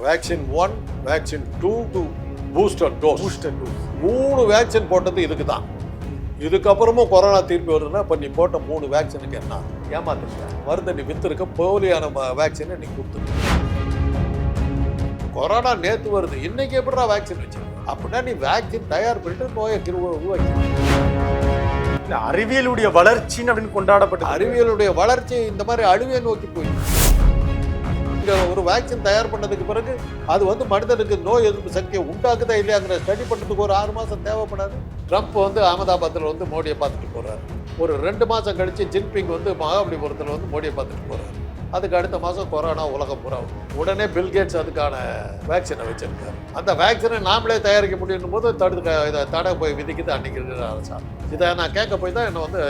Vaccine 1, vaccine 2, booster dose. மூணு vaccine போட்டது இதுக்கு தான். இதுக்கப்புறமும் கொரோனா திருப்பி வருதுன்னா இப்போ நீ போட்ட 3 வேக்சினுக்கு என்ன ஏமாத்துங்க? மருந்து நீ வித்துருக்க போலியான வேக்சினை நீ கொடுத்துருக்க. கொரோனா நேற்று வருது, இன்னைக்கு எப்படிடா வேக்சின் வச்சிருக்க? அப்படின்னா நீ வேக்சின் தயார் பண்ணிட்டு நோயை உருவாக்கி. அறிவியலுடைய வளர்ச்சின்னு அப்படின்னு கொண்டாடப்பட்ட அறிவியலுடைய வளர்ச்சி இந்த மாதிரி அழிவை நோக்கி போயிடுச்சு. ஒரு வேக்சின் தயார் பண்ணதுக்கு பிறகு அது வந்து மனிதனுக்கு நோய் எதிர்ப்பு சக்தியை உண்டாக்குதா இல்லையாங்கிற ஸ்டடி பண்ணுறதுக்கு ஒரு 6 மாதம் தேவைப்படாது. ட்ரம்ப் வந்து அகமதாபாத்தில் வந்து மோடியை பார்த்துட்டு போகிறார். ஒரு 2 மாதம் கழித்து ஜின்பிங் வந்து மகாபலிபுரத்தில் வந்து மோடியை பார்த்துட்டு போகிறார். அதுக்கு அடுத்த மாதம் கொரோனா உலகம் பூரா உடனே பில்கேட்ஸ் அதுக்கான வேக்சினை வச்சிருக்காரு. அந்த வேக்சினை நாமளே தயாரிக்க முடியும் போது தடை போய் விதிக்குது அன்றைக்கி இருக்கிற அரசாங்கம். இதை நான் கேட்க போய் தான் என்னை வந்து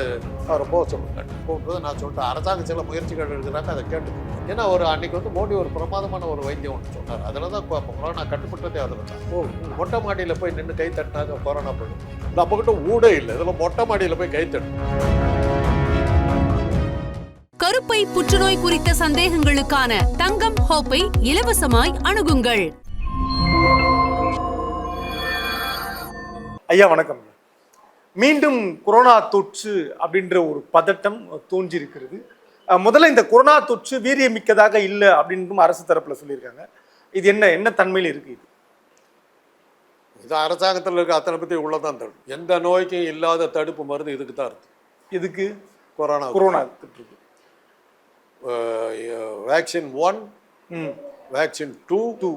அவரை போக சொல்லுங்க. போகும்போது நான் சொல்லிட்டேன், அரசாங்கம் சில முயற்சிகள் எடுக்கிறாங்க, அதை கேட்டு. ஏன்னா அன்றைக்கி வந்து மோடி ஒரு பிரமாதமான ஒரு வைத்தியம் ஒன்று சொன்னார். அதில் தான் கொரோனா கட்டுப்பட்டதே அதில் தான். மொட்டை மாடியில் போய் நின்று கை தட்டினாங்க கொரோனா போயிடும். நம்மக்கிட்ட ஊடே இல்லை, இதில் மொட்டை மாடியில் போய் கை தட்டணும். கருப்பை புற்றுநோய் குறித்த சந்தேகங்களுக்கான தங்கம் ஹோப்பை இலவசமாய் அணுகுங்கள். ஐயா வணக்கம். மீண்டும் கொரோனா தொற்று அப்படின்ற ஒரு பதட்டம் தோன்றியிருக்கிறது. முதல்ல இந்த கொரோனா தொற்று வீரியமிக்கதாக இல்லை அப்படின்னு அரசு தரப்புல சொல்லியிருக்காங்க. இது என்ன தன்மையில் இருக்கு? இது அரசாங்கத்தில் இருக்க அத்தனை பற்றி உள்ளதான் தடும். எந்த நோய்க்கும் இல்லாத தடுப்பு மருந்து இதுக்கு தான் இருக்கு. இதுக்கு கொரோனா தொற்று vaccine 1, vaccine 2,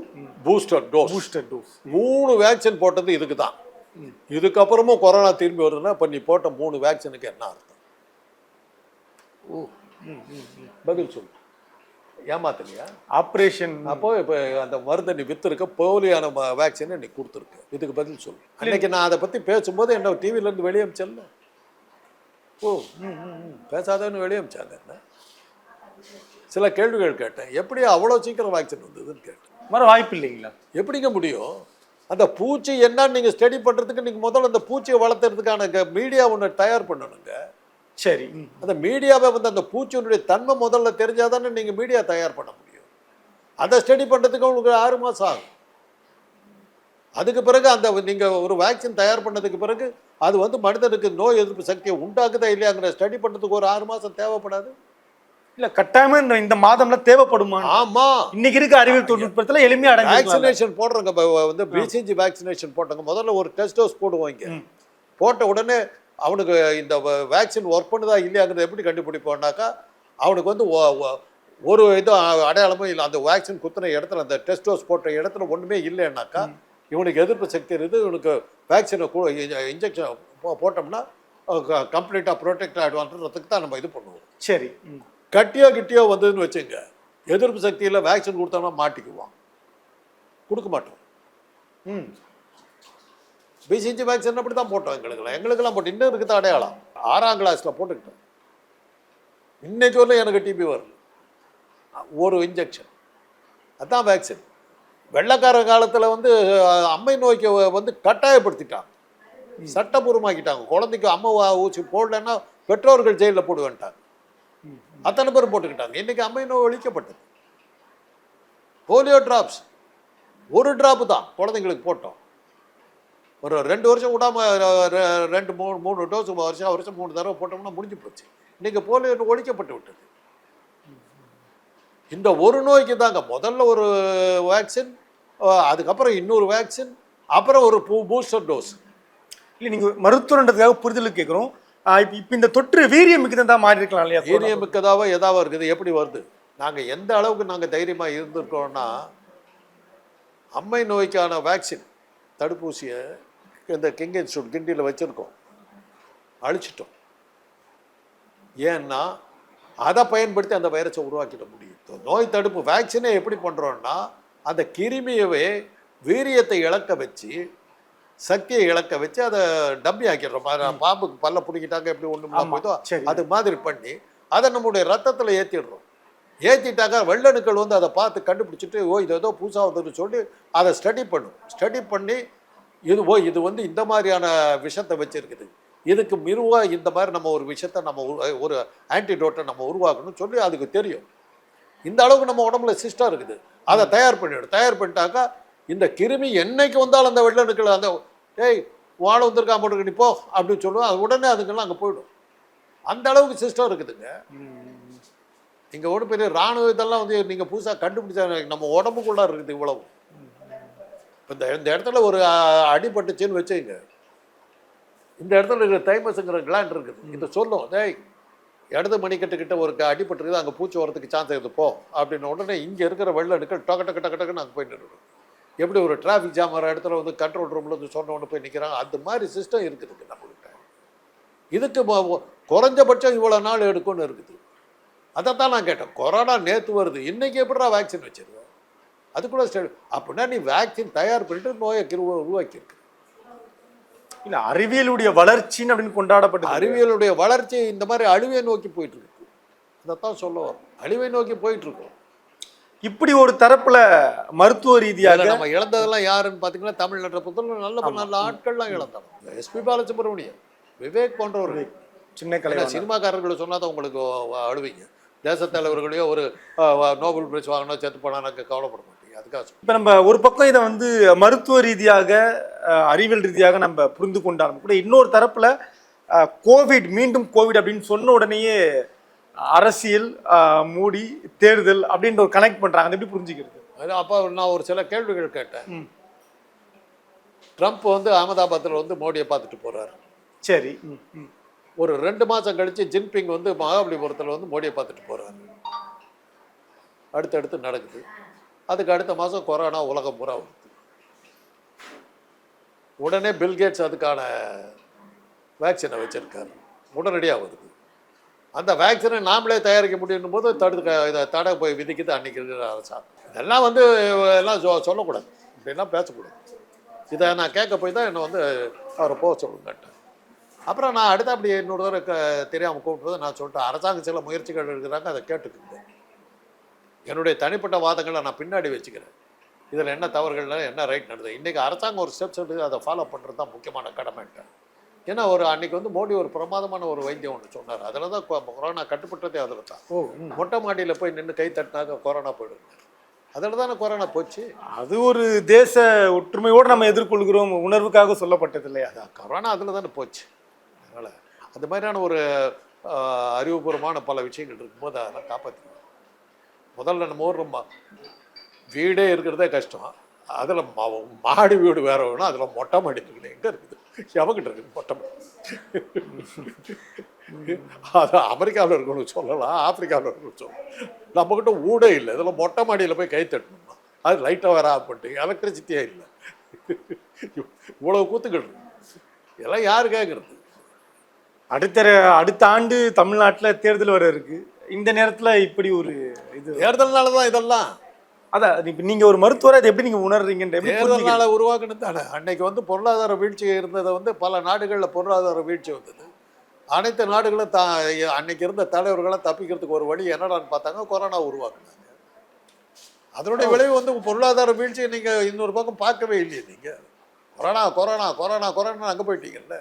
booster dose. 3 vaccine போட்டது இதுக்கு தான். இதுக்கப்புறமும் கொரோனா திரும்பி வருதுன்னா இப்போ நீ போட்ட 3 வேக்சினுக்கு என்ன அர்த்தம்? பதில் சொல்லு. ஏமாத்தலையா? ஆப்ரேஷன் அப்போ இப்போ அந்த மருந்தை நீ வித்துருக்க போலியான வேக்சினை நீ கொடுத்துருக்க. இதுக்கு பதில் சொல்லு. அன்னைக்கு நான் அதை பற்றி பேசும்போது என்ன டிவிலேருந்து வெளியே அமிச்சல? பேசாதவன்னு வெளியே அமிச்சாங்க. என்ன சில கேள்விகள் கேட்டேன். எப்படி அவ்வளோ சீக்கிரம் வேக்சின் வந்ததுன்னு கேட்டேன். மறு வாய்ப்பு இல்லைங்களா? எப்படிங்க முடியும்? அந்த பூச்சி என்னன்னு நீங்கள் ஸ்டடி பண்ணுறதுக்கு நீங்கள் முதல்ல அந்த பூச்சியை வளர்த்துறதுக்கான மீடியா ஒன்று தயார் பண்ணணுங்க. சரி, அந்த மீடியாவை வந்து அந்த பூச்சியினுடைய தன்மை முதல்ல தெரிஞ்சாதானே நீங்கள் மீடியா தயார் பண்ண முடியும். அதை ஸ்டடி பண்ணுறதுக்கு உங்களுக்கு 6 மாதம் ஆகும். அதுக்கு பிறகு அந்த நீங்கள் ஒரு வேக்சின் தயார் பண்ணதுக்கு பிறகு அது வந்து மனிதனுக்கு நோய் எதிர்ப்பு சக்தியை உண்டாக்குதா இல்லையாங்கிற ஸ்டடி பண்ணுறதுக்கு ஒரு 6 மாதம் தேவைப்படாது. இல்ல கட்டாயமா இந்த மாதம்ல தேவைப்படுமா? ஆமா, இன்னைக்கு இருக்க அறிவியல் தொழில்நுட்பத்துல எளிமையா வேக்சினேஷன் போடுறவங்க வந்து பிசிஜி வேக்சினேஷன் போட்டவங்க முதல்ல ஒரு டெஸ்ட் டோஸ் போடுவாங்க. போட்ட உடனே அவனுக்கு இந்த வேக்சின் ஒர்க் பண்ணுதா இல்லையாங்கிறத எப்படி கண்டுபிடிப்போம்னாக்கா, அவனுக்கு வந்து ஒரு இது அடையாளமும் இல்லை. அந்த வேக்சின் குத்துன இடத்துல அந்த டெஸ்ட் டோஸ் போட்ட இடத்துல ஒன்றுமே இல்லைன்னாக்கா இவனுக்கு எதிர்ப்பு சக்தி இருக்குது, இவனுக்கு வேக்சினை இன்ஜெக்ஷன் போட்டோம்னா கம்ப்ளீட்டாக ப்ரொடெக்ட் ஆகிடுவான்றதுக்கு தான் நம்ம இது பண்ணுவோம். சரி, கிட்டியோ வந்ததுன்னு வச்சுங்க, எதிர்ப்பு சக்தியில் வேக்சின் கொடுத்தோம்னா மாட்டிக்குவான், கொடுக்க மாட்டோம். பிசிஜி வேக்சின் அப்படி தான் போட்டோம். எங்களுக்கெல்லாம் போட்டு இன்னும் இருக்குது அடையாளம். 6ஆம் கிளாஸில் போட்டுக்கிட்டோம். இன்னைக்கு வரல எனக்கு டிபி வரல. ஒரு இன்ஜெக்ஷன் அதுதான் வேக்சின். வெள்ளைக்கார காலத்தில் வந்து அம்மை நோய்க்கு வந்து கட்டாயப்படுத்திட்டாங்க, சட்டபூர்வமாக்கிட்டாங்க. குழந்தைக்கு அம்மை ஊசி போடலன்னா பெற்றோர்கள் ஜெயிலில் போடுவேன்ட்டாங்க. அத்தனை பேர் போட்டுக்கிட்டாங்க. இன்னைக்கு அம்மை நோய் ஒழிக்கப்பட்டது. போலியோ டிராப்ஸ் 1 டிராப்பு தான் குழந்தைங்களுக்கு போட்டோம். ஒரு 2 வருஷம் விடாம 2-3 டோஸ் வருஷம் 3 தடவை போட்டோம்னா முடிஞ்சு போச்சு. இன்னைக்கு போலியோ ஒழிக்கப்பட்டு விட்டது. இந்த ஒரு நோய்க்கு தாங்க முதல்ல ஒரு வேக்சின், அதுக்கப்புறம் இன்னொரு வேக்சின், அப்புறம் ஒரு பூஸ்டர் டோஸ். இல்லை நீங்கள் மருத்துவன்றதுக்காக புரிதலுக்கு கேட்குறோம். இப்போ இந்த தொற்று வீரியமிக்கதாக மாறி இருக்கலாம் இல்லையா? வீரியமிக்கதாவோ எதாவது இருக்குது. எப்படி வருது? நாங்கள் எந்த அளவுக்கு நாங்கள் தைரியமாக இருந்திருக்கோம்னா, அம்மை நோய்க்கான வேக்சின் தடுப்பூசியை இந்த கிங் இன்ஸ்டியூட் கிண்டியில் வச்சுருக்கோம், அழிச்சிட்டோம். ஏன்னா அதை பயன்படுத்தி அந்த வைரஸை உருவாக்கிட முடியும். நோய் தடுப்பு வேக்சினை எப்படி பண்ணுறோன்னா, அந்த கிருமியவே வீரியத்தை இழக்க வச்சு, சக்தியை இழக்க வச்சு அதை டம்மி ஆக்கிடுறோம். பாம்புக்கு பல்ல பிடிக்கிட்டாங்க எப்படி ஒன்றும் போதோ அது மாதிரி பண்ணி அதை நம்முடைய ரத்தத்தில் ஏற்றிடுறோம். ஏற்றிட்டாக்கா வெள்ளணுக்கள் வந்து அதை பார்த்து கண்டுபிடிச்சிட்டு இது ஏதோ புதுசாக வந்துன்னு சொல்லி அதை ஸ்டடி பண்ணி இது வந்து இந்த மாதிரியான விஷத்தை வச்சுருக்குது, இதுக்கு மிருவாக இந்த மாதிரி நம்ம ஒரு விஷயத்தை நம்ம ஒரு ஆன்டிடோட்டை நம்ம உருவாக்கணும்னு சொல்லி அதுக்கு தெரியும். இந்த அளவுக்கு நம்ம உடம்புல சிஸ்டம் இருக்குது. அதை தயார் பண்ணிட்டாக்கா இந்த கிருமி என்னைக்கு வந்தாலும் அந்த வெள்ளணுக்கள் அந்த ஏய் வாழை வந்திருக்கா போட்டு நீ போ அப்படின்னு சொல்லுவோம். அது உடனே அதுக்கெல்லாம் அங்கே போயிடும். அந்த அளவுக்கு சிஸ்டம் இருக்குதுங்க. இங்கே ஒரு பெரிய இராணுவ இதெல்லாம் வந்து நீங்கள் புதுசாக கண்டுபிடிச்சா நம்ம உடம்புக்குள்ளே இருக்குது இவ்வளவு. இந்த இடத்துல ஒரு அடிபட்டுச்சுன்னு வச்சுங்க, இந்த இடத்துல இருக்கிற தைமஸுங்கிற கிளாண்ட் இருக்குது, இந்த சொல்லும் டேய் இடது மணிக்கட்டுக்கிட்ட ஒரு அடிபட்டுருக்குது, அங்கே பூச்சி வரதுக்கு சான்ஸ் இருக்குது போ அப்படின்னு. உடனே இங்கே இருக்கிற வெள்ளணுக்கள் டக்கு டக்குன்னு அங்கே போய் நின்றுடும். எப்படி ஒரு டிராஃபிக் ஜாம் வர இடத்துல வந்து கண்ட்ரோல் ரூமில் வந்து சொன்ன ஒன்று போய் நிற்கிறாங்க, அந்த மாதிரி சிஸ்டம் இருக்குதுங்க நம்மகிட்ட. இதுக்கு குறைஞ்சபட்சம் இவ்வளோ நாள் எடுக்கும்னு இருக்குது. அதைத்தான் நான் கேட்டேன். கொரோனா நேற்று வருது, இன்றைக்கி எப்படிடா வேக்சின் வச்சிருவேன்? அது கூட அப்படின்னா நீ வேக்சின் தயார் பண்ணிட்டு நோயை உருவாக்கியிருக்கு. இல்லை அறிவியலுடைய வளர்ச்சின்னு அப்படின்னு கொண்டாடப்பட்ட அறிவியலுடைய வளர்ச்சி இந்த மாதிரி அழிவை நோக்கி போயிட்டு இருக்கு. அதைத்தான் சொல்ல வரும், அழிவை நோக்கி போயிட்டு இருக்கோம். இப்படி ஒரு தரப்புல மருத்துவ ரீதியாக நம்ம இழந்ததெல்லாம் யாருன்னு பார்த்தீங்கன்னா தமிழ்நாட்டை பொறுத்தவரை நல்ல ஆட்கள்லாம் இழந்தாங்க. எஸ்பி பாலசுப்ரமணியன், விவேக் போன்றவர்கள், சின்ன கலை சினிமாக்காரர்களை சொன்னாதான் உங்களுக்கு அழுவீங்க. தேச தலைவர்களையோ ஒரு நோபல் பிரைஸ் வாங்கினா செத்து போனான்னு கவலைப்பட மாட்டீங்க. அதுக்காக இப்போ நம்ம ஒரு பக்கம் இதை வந்து மருத்துவ ரீதியாக அறிவியல் ரீதியாக நம்ம புரிந்து கொண்டாலும் கூட இன்னொரு தரப்புல கோவிட் மீண்டும் கோவிட் அப்படின்னு சொன்ன உடனேயே அரசியல் மோடி தேர்தல் அப்படின்ற ஒரு கனெக்ட் பண்றாங்க. அது எப்படி புரிஞ்சுக்கிறது? அப்போ நான் ஒரு சில கேள்விகள் கேட்டேன். ட்ரம்ப் வந்து அகமதாபாத்தில் வந்து மோடியை பார்த்துட்டு போறாரு. சரி. ஒரு 2 மாதம் கழிச்சு ஜின்பிங் வந்து மகாபலிபுரத்தில் வந்து மோடியை பார்த்துட்டு போறாரு. அடுத்தடுத்து நடக்குது. அதுக்கு அடுத்த மாதம் கொரோனா உலகம் பூரா வருது. உடனே பில்கேட்ஸ் அதுக்கான வேக்சினை வச்சிருக்காரு, உடனடியாக வருது. அந்த வேக்சினை நாமளே தயாரிக்க முடியும் போது இதை தடை போய் விதிக்குது அன்னைக்கு இருக்கிற அரசாங்கம். இதெல்லாம் வந்து எல்லாம் சொல்லக்கூடாது, இப்படிலாம் பேசக்கூடாது. இதை நான் கேட்க போய் தான் என்னை வந்து அவரை போக சொல்லுங்கட்டேன். அப்புறம் நான் அடுத்த அப்படி இன்னொரு தடவை தெரியாமல் கூப்பிட்டு நான் சொல்லிட்டேன், அரசாங்கம் சில முயற்சிகள் இருக்கிறாங்க, அதை கேட்டுக்குங்க. என்னுடைய தனிப்பட்ட வாதங்களை நான் பின்னாடி வச்சுக்கிறேன். இதில் என்ன தவறுகள் என்ன ரைட் நடந்தது. இன்றைக்கி அரசாங்கம் ஒரு ஸ்டெப்ஸ் எடுத்து அதை ஃபாலோ பண்ணுறது தான் முக்கியமான கடமைட்டேன். ஏன்னா அன்றைக்கி வந்து மோடி ஒரு பிரமாதமான ஒரு வைத்தியம் ஒன்று சொன்னார். அதில் தான் கொரோனா கட்டுப்பட்டதே அதில் தான். மொட்டை மாடியில் போய் நின்று கை தட்டினாக்க கொரோனா போயிடுங்க. அதில் தானே கொரோனா போச்சு. அது ஒரு தேச ஒற்றுமையோடு நம்ம எதிர்கொள்கிறோம் உணர்வுக்காக சொல்லப்பட்டது இல்லையா? அதான் கொரோனா அதில் தானே போச்சு. அதனால் அது மாதிரியான ஒரு அறிவுபூர்வமான பல விஷயங்கள் இருக்கும்போது அதெல்லாம் காப்பாற்றிக்கணும். முதல்ல நம்ம ஊர் வீடே இருக்கிறதே கஷ்டம். அதில் மாடி வீடு வேற வேணும், அதில் மொட்டை மாடி இருக்குது. எங்கே இருக்குது? எவங்கிட்ட இருக்குது மொட்டை மாடி? அது அமெரிக்காவில் இருக்கணும்னு சொல்லலாம், ஆப்பிரிக்காவில் இருக்கணும்னு சொல்லலாம். நம்மக்கிட்ட ஊடே இல்லை. இதில் மொட்டை மாடியில் போய் கை தட்டணுமா? அது லைட்டாக வேற ஆஃப் பண்ணிட்டு எலக்ட்ரிசிட்டியே இல்லை. இவ்வளோ கூத்துக்கள் இருக்கு. இதெல்லாம் யார் கேட்குறது? அடுத்த ஆண்டு தமிழ்நாட்டில் தேர்தல் வர இருக்கு. இந்த நேரத்தில் இப்படி ஒரு இது தேர்தல்னால தான் இதெல்லாம். அதான் இப்போ நீங்கள் ஒரு மருத்துவரை அதை எப்படி நீங்கள் உணர்றீங்கன்ற தேர்தல்னால உருவாக்குனது தானே. அன்னைக்கு வந்து பொருளாதார வீழ்ச்சி இருந்ததை வந்து பல நாடுகளில் பொருளாதார வீழ்ச்சி வந்தது. அனைத்து நாடுகளும் அன்னைக்கு இருந்த தலைவர்களை தப்பிக்கிறதுக்கு ஒரு வழி என்னடான்னு பார்த்தாங்க, கொரோனா உருவாக்குனாங்க. அதனுடைய விளைவு வந்து பொருளாதார வீழ்ச்சியை நீங்கள் இன்னொரு பக்கம் பார்க்கவே இல்லையே. நீங்கள் கொரோனா கொரோனா கொரோனா கொரோனா அங்கே போயிட்டீங்கல்ல.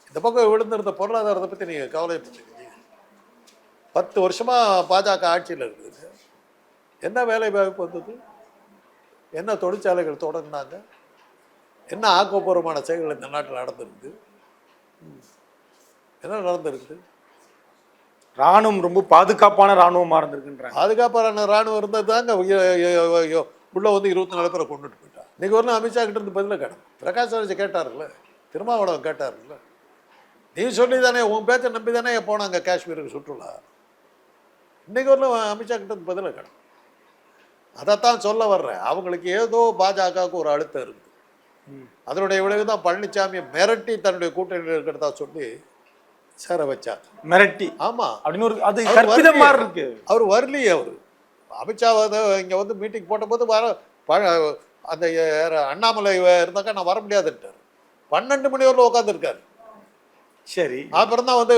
இந்த பக்கம் விழுந்திருந்த பொருளாதாரத்தை பற்றி நீங்கள் கவலைப்பட்டீங்க. 10 வருஷமாக பாஜக ஆட்சியில் இருக்குது. என்ன வேலை வாய்ப்பு வந்தது? என்ன தொழிற்சாலைகள் தொடங்கினாங்க? என்ன ஆக்கப்பூர்வமான செயல்கள் இந்த நாட்டில் நடந்திருக்குது? என்ன நடந்திருக்குது? இராணுவம் ரொம்ப பாதுகாப்பான இராணுவமாக இருந்திருக்குன்றாங்க. பாதுகாப்பான இராணுவம் இருந்தது தாங்க உள்ளே வந்து 24 பேரை கொண்டுட்டு போயிட்டான். இன்றைக்கி ஒரு நாள் அமித்ஷா கிட்ட இருந்து பதில கேட்டேன். பிரகாஷ் ராஜ் கேட்டார்ல, திருமாவளவன் கேட்டார்ல, நீ சொல்லி தானே உன் பேச்சை நம்பி தானே போனாங்க காஷ்மீருக்கு சுற்றுலா. இன்றைக்கி ஒரு அமித்ஷா கிட்ட இருந்து பதில கேட்டேன். அதைத்தான் சொல்ல வர்றேன். அவங்களுக்கு ஏதோ பாஜகவுக்கு ஒரு அழுத்தம் இருக்குது. அதனுடைய விளைவு தான் பழனிசாமியை மிரட்டி தன்னுடைய கூட்டணியில் இருக்கிறதா சொல்லி சேர வச்சாங்க. மிரட்டி? ஆமாம், அப்படின்னு ஒரு அது கற்பிதமா இருக்கு. அவர் வரலையே. அவர் அமித்ஷா இங்கே வந்து மீட்டிங் போட்டபோது அந்த அண்ணாமலை இருந்தாக்கா நான் வர முடியாதுன்ட்டார். 12 மணி வரல உட்காந்துருக்காரு. சரி. அப்புறம் தான் வந்து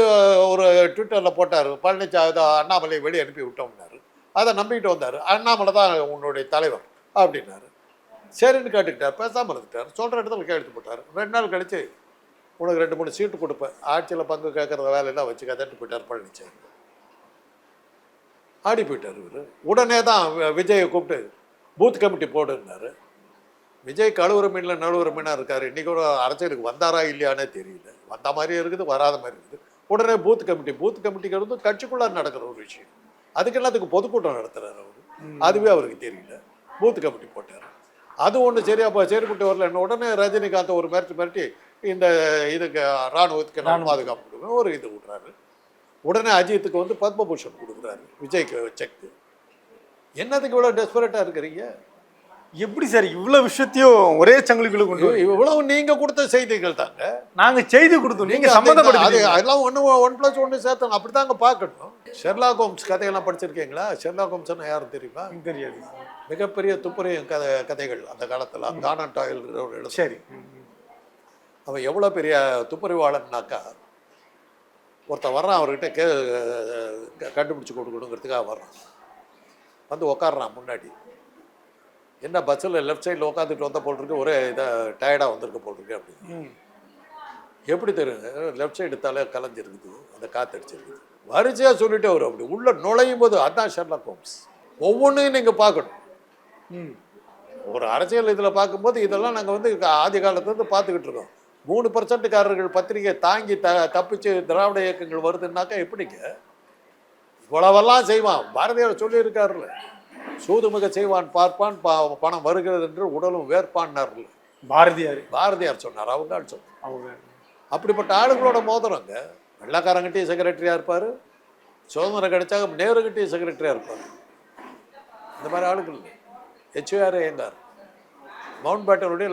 ஒரு ட்விட்டரில் போட்டார், பழனிசாமி அண்ணாமலை வெளியே அனுப்பி விட்டோம்னாரு. அதை நம்பிக்கிட்டு வந்தார். அண்ணாமலை தான் உன்னுடைய தலைவர் அப்படின்னாரு. சரின்னு கேட்டுக்கிட்டார், பேசாமல் இருந்துட்டார். சொல்கிற இடத்துல கேட்டு போட்டார். 2 நாள் கழிச்சு உனக்கு 2-3 சீட்டு கொடுப்பேன், ஆட்சியில் பங்கு கேட்குற வேலையெல்லாம் வச்சு கதட்டு போயிட்டார் பழனிசாமி. ஆடி போயிட்டார் இவர். உடனே தான் விஜயை கூப்பிட்டு பூத் கமிட்டி போடுன்னாரு. விஜய் கழுவுற மீனில் நழுவுற மீனாக இருக்கார். இன்றைக்கி ஒரு அரசியலுக்கு வந்தாரா இல்லையானே தெரியல. வந்த மாதிரியும் இருக்குது, வராத மாதிரி இருக்குது. உடனே பூத் கமிட்டிக்கு வந்து கட்சிக்குள்ளே நடக்கிற ஒரு விஷயம். அதுக்கு எல்லாத்துக்கு பொதுக்கூட்டம் நடத்துகிறார் அவர். அதுவே அவருக்கு தெரியல. பூத் கமிட்டி போட்டார். அது ஒன்று சரிப்பட்டு வரல. உடனே ரஜினிகாந்த் ஒரு மிரட்டி இந்த இதுக்கு இராணுவத்துக்கு நான் பாதுகாப்பு கொடுக்கணும் ஒரு இது விட்றாரு. உடனே அஜித்துக்கு வந்து பத்மபூஷன் கொடுக்குறாரு, விஜய்க்கு செக்கு. என்னதுக்கு இவ்வளோ டெஸ்பரேட்டாக இருக்கிறீங்க? எப்படி சார் இவ்வளோ விஷயத்தையும் ஒரே சங்கிலிக்குள்ள கொண்டு இவ்வளவு நீங்க கொடுத்த செய்திகள் தாங்க. நாங்க செய்தி கொடுத்தோம், நீங்க சம்மந்தப்படுத்தி அதெல்லாம் 1+1 சேர்த்தணும். அப்படித்தாங்க பார்க்கணும். ஷெர்லாக் ஹோம்ஸ் கதையெல்லாம் படிச்சிருக்கீங்களா? ஷெர்லாக் ஹோம்ஸ்னா யாரும் தெரியுமா? தெரியாது. மிகப்பெரிய துப்புரையும் கதைகள் அந்த காலத்துல. கானன் டாயில் எழுத. சரி. அவன் எவ்வளோ பெரிய துப்புரவாளன்னாக்கா, ஒருத்தன் வர்றான், அவர்கிட்ட கண்டுபிடிச்சி கொடுக்கணுங்கிறதுக்காக வர்றான். வந்து உக்காடுறான் முன்னாடி. என்ன பஸ்ஸில் லெஃப்ட் சைடில் உட்காந்துட்டு வந்த போல் இருக்கு, ஒரே இதாக டயர்டாக வந்திருக்க போல் இருக்கு அப்படின்னு. எப்படி தெரியுங்க? லெஃப்ட் சைடு தலை கலைஞ்சிருக்குது, அந்த காற்றடிச்சிருக்குது. வரிசையாக சொல்லிட்டு வரும். அப்படி உள்ள நுழையும் போது அதான் ஷெர்லாக் ஹோம்ஸ். ஒவ்வொன்றையும் நீங்கள் பார்க்கணும். ஒரு அரசியல் இதில் பார்க்கும்போது இதெல்லாம் நாங்கள் வந்து ஆதி காலத்துலேருந்து பார்த்துக்கிட்டு இருக்கோம். 3% பத்திரிகை தாங்கி தப்பிச்சு திராவிட இயக்கங்கள் வருதுன்னாக்கா எப்படிங்க? இவ்வளவெல்லாம் செய்வான். பாரதியார் சொல்லியிருக்காருல்ல, சூதுமிக செய்வான் பார்ப்பான் பணம் வருகிறது என்று உடலும் வேர்ப்பான்னார்ல. பாரதியார் சொன்னார், அவங்க ஆள் சொன்னார். அப்படிப்பட்ட ஆளுங்களோட மோதிரங்க. வெள்ளக்காரங்கிட்டையும் செக்ரட்டரியாக இருப்பார், சுதந்திரம் கிடைச்சாக நேருகிட்டையும் செக்ரட்டரியாக இருப்பார். இந்த மாதிரி ஆளுகள். HYR ஐயங்கார், மவுண்ட் பேட்டனுடைய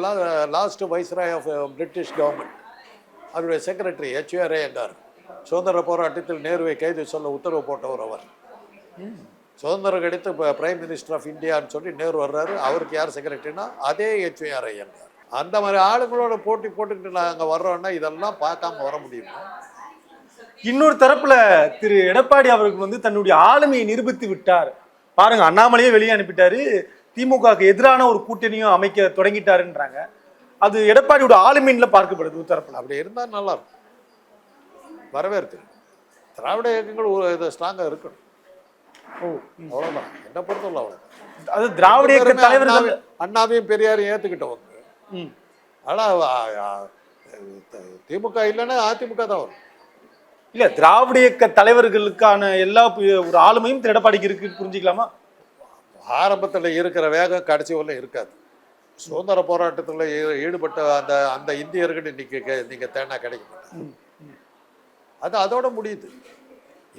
last viceroy of British government, அவருடைய செக்ரட்டரி HYR ஐயங்கார். சுதந்திர போராட்டத்தில் நேருவை கைது சொல்ல உத்தரவு போட்டவர் அவர். சுதந்திரம் கிடைத்து பிரைம் மினிஸ்டர் ஆஃப் இந்தியான்னு சொல்லி நேரு வர்றாரு. அவருக்கு யார் செக்ரட்டரினா அதே HYR ஐயங்கார். அந்த மாதிரி ஆளுங்களோட போட்டி போட்டுக்கிட்டு நாங்கள் வர்றோன்னா இதெல்லாம் பார்க்காம வர முடியுமா? இன்னொரு தரப்புல திரு எடப்பாடி அவர்கள் வந்து தன்னுடைய ஆளுமையை நிரூபித்து விட்டார். பாருங்க, அண்ணாமலையே வெளியே அனுப்பிட்டாரு, திமுகவுக்கு எதிரான ஒரு கூட்டணியும் அமைக்க தொடங்கிட்டாருன்றாங்க. அது எடப்பாடியோட ஆளுமையில பார்க்கப்படுது ஒரு தரப்புல. அப்படி இருந்தால் நல்லா இருக்கும், வரவேற்கு. திராவிட இயக்கங்கள் ஒரு இதை ஸ்ட்ராங்காக இருக்கணும். அவ்வளோதான் என்ன பொறுத்தவரை. அவ்வளோ அது திராவிட இயக்க தலைவர்கள் அண்ணாவையும் பெரியாரையும் ஏற்றுக்கிட்டவங்க. ஆனால் திமுக இல்லைன்னா அதிமுக தான் வரும். இல்ல, திராவிட இயக்க தலைவர்களுக்கான எல்லா ஒரு ஆளுமையும் திரு எடப்பாடிக்கு இருக்கு, புரிஞ்சுக்கலாமா? ஆரம்பத்தில் இருக்கிற வேகம் கடைசி வரல இருக்காது. சுதந்திர போராட்டத்தில் ஈடுபட்ட அந்த இந்தியர்கள் இன்னைக்கு நீங்கள் தேனா கிடைக்க மாட்டாங்க. அது அதோட முடியுது.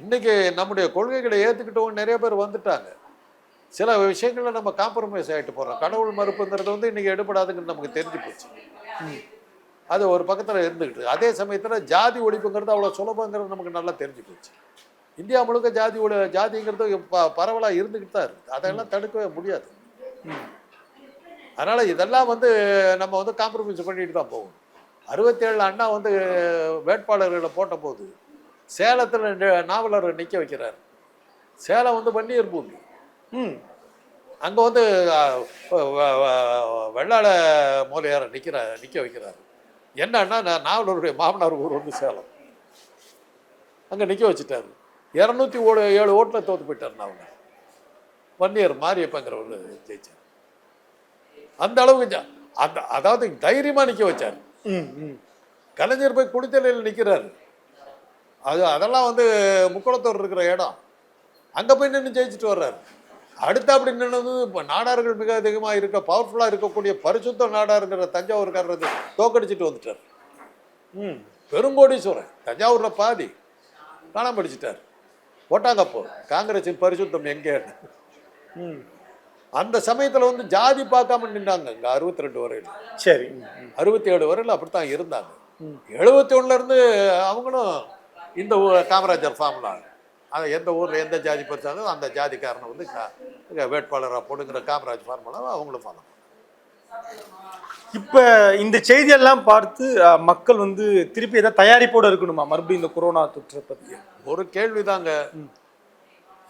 இன்னைக்கு நம்முடைய கொள்கைகளை ஏற்றுக்கிட்டவங்க நிறைய பேர் வந்துட்டாங்க. சில விஷயங்களில் நம்ம காம்ப்ரமைஸ் ஆகிட்டு போகிறோம். கடவுள் மறுப்புங்கிறது வந்து இன்னைக்கு எடுபடாதுங்கிறது நமக்கு தெரிஞ்சு போச்சு. அது ஒரு பக்கத்தில் இருந்துக்கிட்டு, அதே சமயத்தில் ஜாதி ஒழிப்புங்கிறது அவ்வளோ சுலபங்கிறது நமக்கு நல்லா தெரிஞ்சு போச்சு. இந்தியா முழுக்க ஜாதிங்கிறது பரவலாக இருந்துக்கிட்டு தான் இருக்குது. அதெல்லாம் தடுக்கவே முடியாது. அதனால் இதெல்லாம் வந்து நம்ம வந்து காம்ப்ரமைஸ் பண்ணிட்டு தான் போகணும். 67 அண்ணா வந்து வேட்பாளர்களை போட்ட போது சேலத்தில் நாவலர் நிற்க வைக்கிறார். சேலம் வந்து வன்னியர் பூமி. அங்கே வந்து வெள்ளாள மூலையாரை நிற்க வைக்கிறார். என்னன்னா, நாவலருடைய மாமனார் ஊர் வந்து சேலம். அங்கே நிற்க வச்சுட்டாரு. 207 ஓட்டில் தோற்று போயிட்டார். நாவலர் வன்னியர் மாரியப்பங்கிறவர் ஜெயிச்சார். அந்த அளவுக்கு அதாவது தைரியமாக நிற்க வச்சார். கலைஞர் போய் குடித்தலையில் நிற்கிறாரு. அதெல்லாம் வந்து முக்குளத்தூர் இருக்கிற இடம். அங்கே போய் நின்று ஜெயிச்சுட்டு வர்றாரு. அடுத்து அப்படி நின்று இப்போ நாடார்கள் மிக அதிகமாக இருக்க பவர்ஃபுல்லாக இருக்கக்கூடிய பரிசுத்த நாடாருங்கிற தஞ்சாவூர்காரர் தோக்கடிச்சிட்டு வந்துட்டார். பெருங்கோடீஸ்வரன் தஞ்சாவூரில் பாதி காணாம படிச்சுட்டார். போட்டாங்க அப்போ காங்கிரஸின் பரிசுத்தம் எங்கேன்னு. அந்த சமயத்தில் வந்து ஜாதி பார்க்காம நின்றாங்க. இங்கே 62 வரையில், சரி 67 வரையில் அப்படித்தான் இருந்தாங்க. 71 அவங்களும் இந்த காமராஜர் ஃபார்முலா, அதை எந்த ஊரில் எந்த ஜாதி பறிச்சாலும் அந்த ஜாதிக்காரனை வந்து வேட்பாளராக போடுங்கிற காமராஜ் ஃபார்முலாவை அவங்களும் ஃபாலோ. இப்போ இந்த செய்தியெல்லாம் பார்த்து மக்கள் வந்து திருப்பி ஏதாவது தயாரிப்போடு இருக்கணுமா மறுபடியும் இந்த கொரோனா தொற்றை பற்றி? ஒரு கேள்விதாங்க.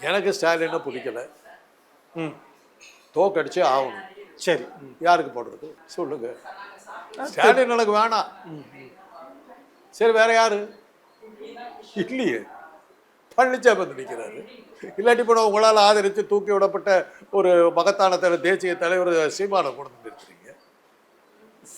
எனக்கு ஸ்டாலினை பிடிக்கல, தோக்கடிச்சு ஆகணும். சரி, யாருக்கு போடுறது சொல்லுங்க? ஸ்டாலின் எனக்கு வேணாம். சரி, வேற யாரு? இல்லையே. பழனிசாமி வந்து நிற்கிறாரு. இல்லாட்டி போன உங்களால் ஆதரித்து தூக்கி விடப்பட்ட ஒரு மகத்தான தேசிய தலைவர் சீமானை கொண்டு நிறுத்துறீங்க.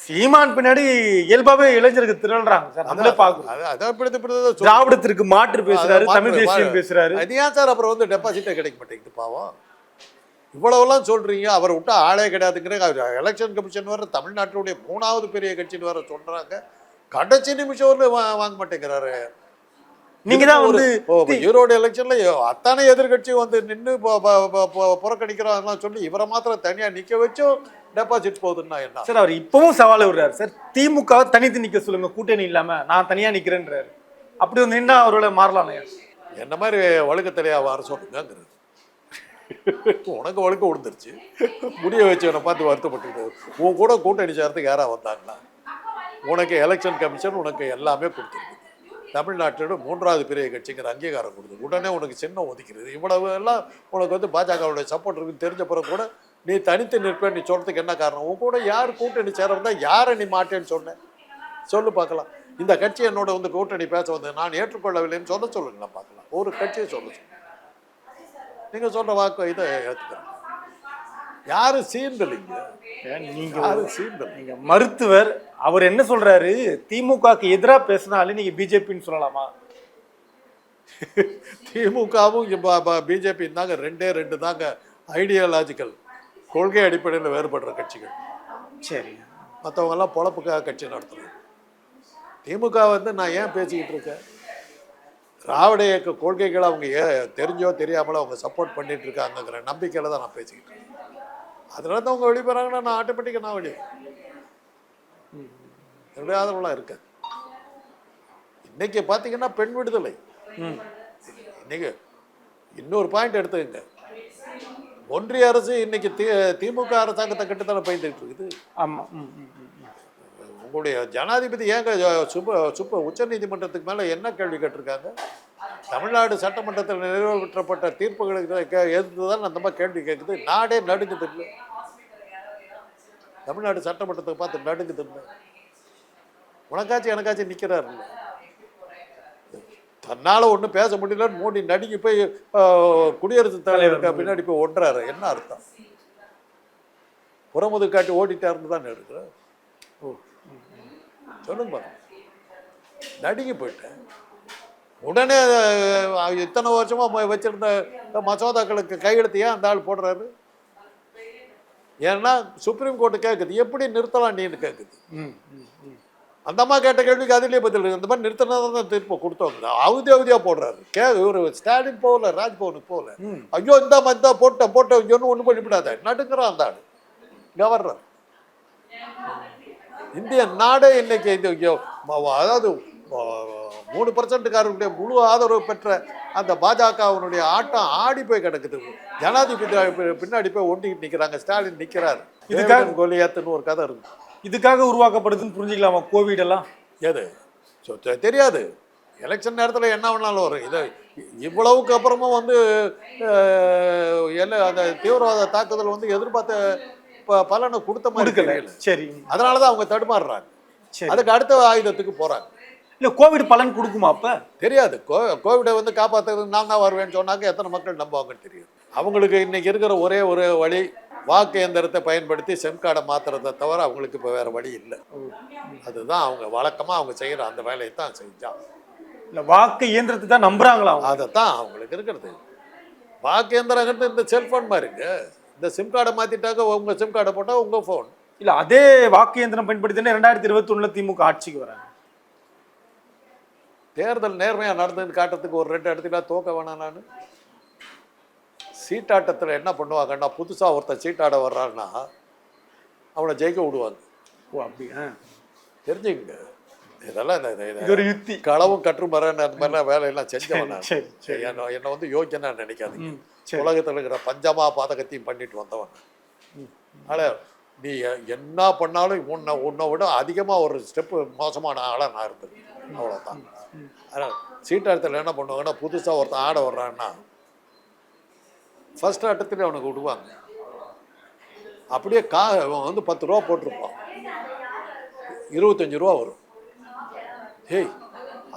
சீமான் பின்னாடி இயல்பாவே இளைஞருக்கு திரள்றாங்க சார். நம்மளே பார்க்கணும். திராவிடத்திற்கு மாற்று பேசுறாரு, தமிழ் தேசியம் பேசுறாரு. அது ஏன் சார் அப்புறம் வந்து டெபாசிட்டே கிடைக்க மாட்டேங்குது பாவம்? இவ்வளவுலாம் சொல்றீங்க, அவர் விட்டா ஆளே கிடையாதுங்கிற. அவர் எலெக்ஷன் கமிஷன் வர தமிழ்நாட்டினுடைய 3வது பெரிய கட்சின்னு வர சொல்றாங்க. கடைசி நிமிஷம் வாங்க மாட்டேங்கிறாரு. நீங்க தான் வந்து ஈரோடு எலெக்ஷன்ல அத்தனை எதிர்கட்சியும் வந்து நின்று புறக்கணிக்கிறோம் சொல்லி இவரை மாத்திரம் தனியா நிக்க வச்சும் டெபாசிட் போகுதுன்னா என்ன சார்? அவர் இப்பவும் சவால் விடுறாரு சார். திமுக தனித்து நிக்க சொல்லுங்க, கூட்டணி இல்லாம நான் தனியா நிக்கிறேன்றாரு. அப்படி வந்து நின்னா அவரோட மாறலாம். என்ன மாதிரி வழுக்கத்தலையா வர சொல்லுங்கிறது. உனக்கு வழுக்க விழுந்துருச்சு, முடிய வச்சவனை பார்த்து வருத்தப்பட்டு உன் கூட கூட்டணி சேர்த்துக்கு யாரா வந்தாங்களா? உனக்கு எலெக்ஷன் கமிஷன் உனக்கு எல்லாமே கொடுத்துருக்கு. தமிழ்நாட்டோட 3வது பெரிய கட்சிங்கிற அங்கீகாரம் கொடுத்து உடனே உனக்கு சின்னம் ஒதுக்கிறது. இவ்வளவு எல்லாம் உனக்கு வந்து பாஜகவுடைய சப்போர்ட் இருக்குன்னு தெரிஞ்ச பிறகு கூட நீ தனித்து நிற்பேன் நீ சொல்றதுக்கு என்ன காரணம்? உன் கூட யார் கூட்டணி சேர வந்தா யாரை நீ மாட்டேன்னு சொன்னேன் சொல்லு பார்க்கலாம். இந்த கட்சி என்னோட வந்து கூட்டணி பேச வந்து நான் ஏற்றுக்கொள்ளவில்லைன்னு சொல்லுங்களா பார்க்கலாம். ஒரு கட்சியை சொல்ல நீங்க சொல்ற வாக்கு இதை ஏற்றுக்கிறேன். யாரும் சீண்டலிங்க, நீங்க மருத்துவர். அவர் என்ன சொல்றாரு? திமுகக்கு எதிராக பேசினாலும் நீங்க பிஜேபின்னு சொல்லலாமா? திமுகவும் பிஜேபி தாங்க ரெண்டு தாங்க ஐடியாலஜிக்கல் கொள்கை அடிப்படையில் வேறுபடுற கட்சிகள். சரி, மற்றவங்க எல்லாம் பொழப்புக்காக கட்சி நடத்துறாங்க. திமுக வந்து நான் ஏன் பேசிக்கிட்டு இருக்கேன்? திராவிட இயக்க கொள்கைகளை அவங்க தெரிஞ்சோ தெரியாமலோ அவங்க சப்போர்ட் பண்ணிட்டு இருக்காங்கிற நம்பிக்கையில தான் நான் பேசிக்கிட்டு இருக்கேன். அதனால தான் அவங்க வெளிப்படுறாங்கன்னா நான் ஆட்டோமேட்டிக்காக நான் வெளியே என்னுடைய ஆதரவுலாம் இருக்கேன். இன்னைக்கு பார்த்தீங்கன்னா பெண் விடுதலை. இன்னைக்கு இன்னொரு பாயிண்ட் எடுத்துக்கங்க. ஒன்றிய அரசு இன்னைக்கு திமுக அரசாங்கத்தை கட்டுத்தானே பயந்துட்டு இருக்குது. உங்களுடைய ஜனாதிபதி ஏங்க உச்ச நீதிமன்றத்துக்கு மேல என்ன கேள்வி கேட்டிருக்காங்க? தமிழ்நாடு சட்டமன்றத்தில் நிறைவேற்றப்பட்ட தீர்ப்புகளுக்கு எதிர்த்துதான் அந்த மாதிரி கேள்வி கேட்குது. நாடே நடுங்குது இல்லை? தமிழ்நாடு சட்டமன்றத்தை பார்த்து நடுங்குது இல்லை? உனக்காச்சும் எனக்காச்சும் நிற்கிறாரு இல்லை? தன்னால் ஒன்றும் பேச முடியலன்னு மோடி நடுங்கி போய் குடியரசுத் தலைவருக்கு பின்னாடி போய் ஒன்றாரு. என்ன அர்த்தம்? புறமுது காட்டி ஓடிட்டாருன்னு தான் எடுக்கிறேன். சொல்லுங்க பாருங்க. நடுங்கி போயிட்டேன். உடனே இத்தனை வருஷமா வச்சிருந்த மசோதாக்களுக்கு கையெழுத்து ஏன் அந்த ஆள் போடுறாரு? ஏன்னா சுப்ரீம் கோர்ட்டு கேட்குது எப்படி நிறுத்தலாம் நீன்னு கேட்குது. அந்த அம்மா கேட்ட கேள்விக்கு அதிலே பதில் இந்த மாதிரி நிறுத்தினா தான் தீர்ப்பு கொடுத்தவங்க அவதியா போடுறாரு. இவர் ஸ்டாலின் போகல, ராஜ்பவனுக்கு போகல. ஐயோ இந்த மாதிரி தான் போட்ட ஐயோன்னு ஒன்றும் பண்ணிவிடாத நடுங்கிறான் அந்த ஆள் கவர்னர். இந்திய நாடே இன்னைக்கு அதாவது 3%காரருடைய முழு ஆதரவு பெற்ற அந்த பாஜகவினுடைய ஆட்டம் ஆடி போய் கிடக்குது. ஜனாதிபதி பின்னாடி போய் ஒண்டிக்கிட்டு நிற்கிறாங்க. ஸ்டாலின் நிற்கிறாரு. இதுக்காக கோலியாத்துன்னு ஒரு கதை இருக்கு. இதுக்காக உருவாக்கப்படுதுன்னு புரிஞ்சுக்கலாமா? கோவிட் எல்லாம் எது தெரியாது. எலெக்ஷன் நேரத்தில் என்ன வேணாலும் வரும். இதை இவ்வளவுக்கு அப்புறமும் வந்து அந்த தீவிரவாத தாக்குதல் வந்து எதிர்பார்த்த பலனை கொடுத்த மாதிரி தெரியல. சரி, அதனாலதான் அவங்க தடுமாறுறாங்க. அதுக்கு அடுத்த ஆயுதத்துக்கு போறாங்க. இல்ல கோவிட் பலன் கொடுக்குமா? அப்ப தெரியாது. கோவிடை வந்து காப்பாற்றுறது நான் தான் வருவேன்னு சொன்னாக்க எத்தனை மக்கள் நம்புவாங்கன்னு தெரியும். அவங்களுக்கு இன்னைக்கு இருக்கிற ஒரே ஒரு வழி வாக்கு இயந்திரத்தை பயன்படுத்தி செம் கார்டை மாத்துறதை தவிர அவங்களுக்கு இப்போ வேற வழி இல்லை. அதுதான் அவங்க வழக்கமாக அவங்க செய்கிற அந்த வேலையை தான் செஞ்சாங்க. இல்லை வாக்கு இயந்திரத்தை தான் நம்புறாங்களா? அதைத்தான் அவங்களுக்கு இருக்கிறது. வாக்கு இயந்திரங்கிறது இந்த செல்ஃபோன் மாதிரிங்க. இந்த சிம் கார்டை மாற்றிட்டாக்க உங்கள் சிம் கார்டை போட்டால் உங்கள் ஃபோன். இல்லை அதே வாக்கு இயந்திரம் பயன்படுத்தி 2021 திமுக ஆட்சிக்கு வராங்க. தேர்தல் நேர்மையாக நடந்ததுன்னு காட்டுறதுக்கு ஒரு 2 இடத்துல தோக்க வேணாம். நான் சீட்டாட்டத்தில் என்ன பண்ணுவாங்கன்னா புதுசாக ஒருத்தர் சீட்டாட வர்றாருன்னா அவனை ஜெயிக்க விடுவாங்க. ஓ அப்படி தெரிஞ்சுங்க. இதெல்லாம் இது ஒரு யுக்தி. களவும் கற்றுமரன்னு அந்த மாதிரிலாம் வேலையெல்லாம் செஞ்சவன். என்னை வந்து யோக்கியன்னா நினைக்காதீங்க. உலகத்தில் இருக்கிற பஞ்சமா பாதகத்தையும் பண்ணிட்டு வந்தவன். அதனால் நீ என்ன பண்ணாலும் உன்னை விட அதிகமாக ஒரு ஸ்டெப்பு மோசமான ஆளாக நான் இருந்தது. அவ்வளோதான். அதனால் சீட்டாட்டத்தில் என்ன பண்ணுவாங்கன்னா புதுசாக ஒருத்தன் ஆட வர்றான்னா ஃபர்ஸ்ட் ஆட்டத்துலேயே அவனுக்கு விடுவாங்க. அப்படியே வந்து 10 ரூபா போட்டிருப்பான், 25 ரூபா வரும். ஏய்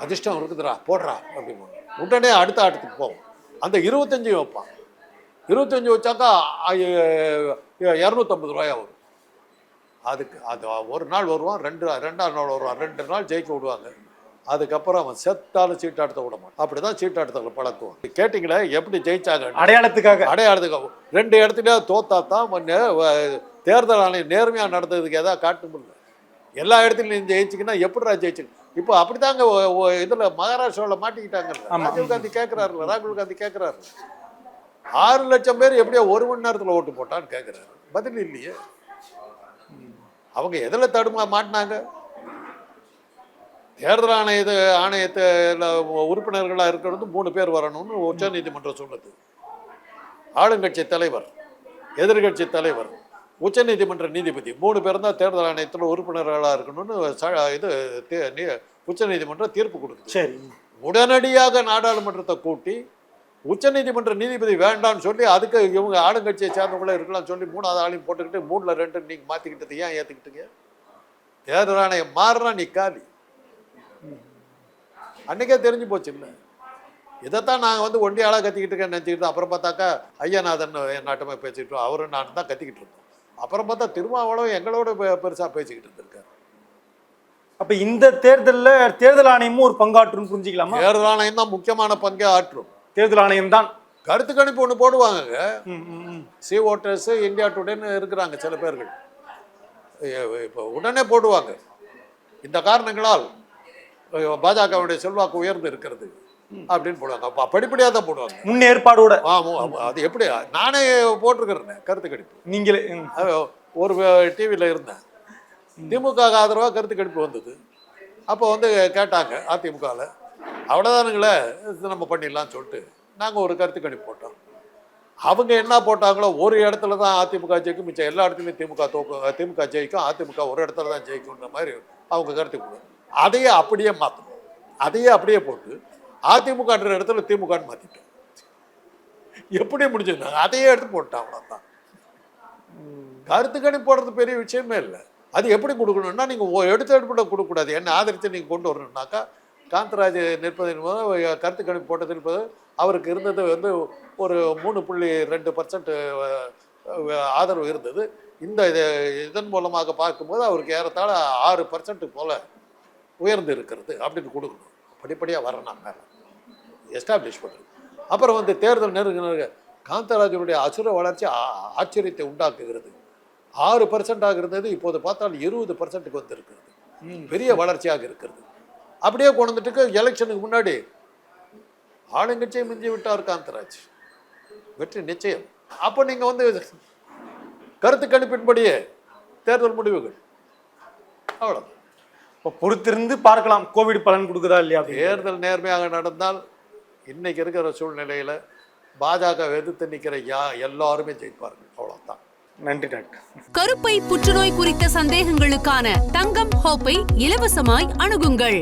அதிர்ஷ்டம் இருக்குதுடா போடுறா அப்படின்னு உடனே அடுத்த ஆட்டத்துக்கு போவோம். அந்த 25 வைப்பான். 25 வச்சாக்கா 250 ரூபாயா வரும். அதுக்கு அது ஒரு நாள் வருவான், ரெண்டாவது நாள் வருவான், 2 நாள் ஜெயிக்க விடுவாங்க. அதுக்கப்புறம் அவன் செத்தாலும் சீட்டாட்டத்தை விட மாட்டான். அப்படிதான் சீட்டாட்டத்தை பழக்குவான். கேட்டிங்களே எப்படி ஜெயிச்சாங்க? அடையாளத்துக்காக. 2 இடத்துலயே தோத்தா தான் தேர்தல் ஆணையம் நேர்மையாக நடந்ததுக்கு எதாவது காட்ட முடியல. எல்லா இடத்துலையும் நீ ஜெயிச்சிங்கன்னா எப்படிடா ஜெயிச்சுங்க? இப்போ அப்படிதாங்க இதில் மகாராஷ்டிராவில் மாட்டிக்கிட்டாங்கல்ல. ராஜீவ் காந்தி கேட்குறாருல, ராகுல் காந்தி கேட்குறாரு, 6 லட்சம் பேர் எப்படியோ 1 மணி நேரத்தில் ஓட்டு போட்டான்னு கேட்குறாரு. பதில் இல்லையே. அவங்க எதில் மாட்டினாங்க? தேர்தல் ஆணையத்தில் உறுப்பினர்களாக இருக்கிறது 3 பேர் வரணும்னு உச்ச நீதிமன்றம் சொன்னது. ஆளுங்கட்சி தலைவர், எதிர்கட்சி தலைவர், உச்ச நீதிமன்ற நீதிபதி 3 பேர் தான் தேர்தல் ஆணையத்தில் உறுப்பினர்களாக இருக்கணும்னு உச்ச நீதிமன்றம் தீர்ப்பு கொடுக்குது. சரி, உடனடியாக நாடாளுமன்றத்தை கூட்டி உச்ச நீதிமன்ற நீதிபதி வேண்டான்னு சொல்லி அதுக்கு இவங்க ஆளுங்கட்சியை சேர்ந்தவங்களே இருக்கலாம் சொல்லி 3வது ஆளையும் போட்டுக்கிட்டு 3ல் 2 நீங்கள் மாற்றிக்கிட்டது ஏன் ஏற்றுக்கிட்டீங்க? தேர்தல் ஆணையம் மாறுறா நீ காலி. அன்றைக்கே தெரிஞ்சு போச்சு இல்லை. இதைத்தான் நாங்கள் ஒண்டி ஆளாக கத்திக்கிட்டு இருக்கேன்னு நினச்சிக்கிட்டு அப்புறம் பார்த்தாக்கா ஐயநாதன் நாட்டமே பேசிக்கிட்டோம், அவரும் நான் தான் கத்திக்கிட்டு இருந்தோம். அப்புறம் பார்த்தா திருமாவளவன் எங்களோட பெருசாக பேசிக்கிட்டு இருந்திருக்காரு. அப்போ இந்த தேர்தலில் தேர்தல் ஆணையமும் ஒரு பங்காற்றுன்னு புரிஞ்சுக்கலாமா? தேர்தல் ஆணையம் தான் முக்கியமான பங்கே ஆற்றும். தேர்தல் ஆணையம் தான் கருத்து கணிப்பு ஒன்று போடுவாங்க. சி ஓட்டர்ஸ், இந்தியா டுடேன்னு இருக்கிறாங்க சில பேர்கள். இப்போ உடனே போடுவாங்க. இந்த காரணங்களால் பாஜகவுடைய செல்வாக்கு உயர்ந்து இருக்கிறது அப்படின்னு போடுவாங்க. அப்போ படிப்படியாக தான் போடுவாங்க, முன்னேற்பாடோட. ஆமாம், அது எப்படி நானே போட்டிருக்கிறேன் கருத்து கணிப்பு. நீங்களே ஒரு டிவியில் இருந்தேன், திமுக ஆதரவாக கருத்து கணிப்பு வந்தது. அப்போ கேட்டாங்க அதிமுகவில், அவ்வளோதானுங்களே நம்ம பண்ணிடலாம்னு சொல்லிட்டு நாங்கள் ஒரு கருத்து கணிப்பு போட்டோம். அவங்க என்ன போட்டாங்களோ, ஒரு இடத்துல தான் அதிமுக ஜெயிக்கும், மிச்சம் எல்லா இடத்துலையும் திமுக ஜெயிக்கும், அதிமுக ஒரு இடத்துல தான் ஜெயிக்கும்ன்ற மாதிரி அவங்க கருத்து கொடுக்கும். அதையே அப்படியே மாற்றணும், அதையே அப்படியே போட்டு அதிமுகன்ற இடத்துல திமுகன்னு மாற்றிட்டோம். எப்படி முடிஞ்சிருந்தாங்க? அதையே எடுத்து போட்டான். அவ்வளோதான். கருத்து கணிப்பு போடுறது பெரிய விஷயமே இல்லை. அது எப்படி கொடுக்கணும்னா, நீங்கள் எடுத்து கொடுக்கக்கூடாது. என்ன ஆதரித்து நீங்கள் கொண்டு வரணும்னாக்கா, காந்தராஜ் நிற்பதன் போது கருத்து கணிப்பு போட்டதில் போது அவருக்கு இருந்தது ஒரு 3.2% ஆதரவு இருந்தது. இதன் மூலமாக பார்க்கும்போது அவருக்கு ஏறத்தாழ 6% போல உயர்ந்து இருக்கிறது அப்படின்னு கொடுக்கணும். படிப்படியாக வரணும், மேலே எஸ்டாப்ளிஷ் பண்ணுறது. அப்புறம் தேர்தல் நெருங்க காந்தராஜனுடைய அசுர வளர்ச்சி ஆச்சரியத்தை உண்டாக்குகிறது. 6% இருந்தது, இப்போது பார்த்தால் 20%க்கு வந்திருக்கிறது. பெரிய வளர்ச்சியாக இருக்கிறது. அப்படியே கொண்டு வந்துட்டு எலெக்ஷனுக்கு முன்னாடி ஆளுங்கட்சியை மிஞ்சி விட்டார் காந்தராஜ், வெற்றி நிச்சயம். அப்போ நீங்கள் கருத்து கணிப்பின்படியே தேர்தல் முடிவுகள் அவ்வளோ. இப்போ பொறுத்திருந்து பார்க்கலாம் கோவிட் பலன் கொடுக்குதா இல்லையா. தேர்தல் நேர்மையாக நடந்தால் இன்னைக்கு இருக்கிற சூழ்நிலையில் பாஜக எதிர்த்து நிற்கிற எல்லாருமே ஜெயிப்பார்கள். அவ்வளோதான். நன்றி டாக்டர். கருப்பை புற்றுநோய் குறித்த சந்தேகங்களுக்கான தங்கம் ஹோப்பை இலவசமாய் அணுகுங்கள்.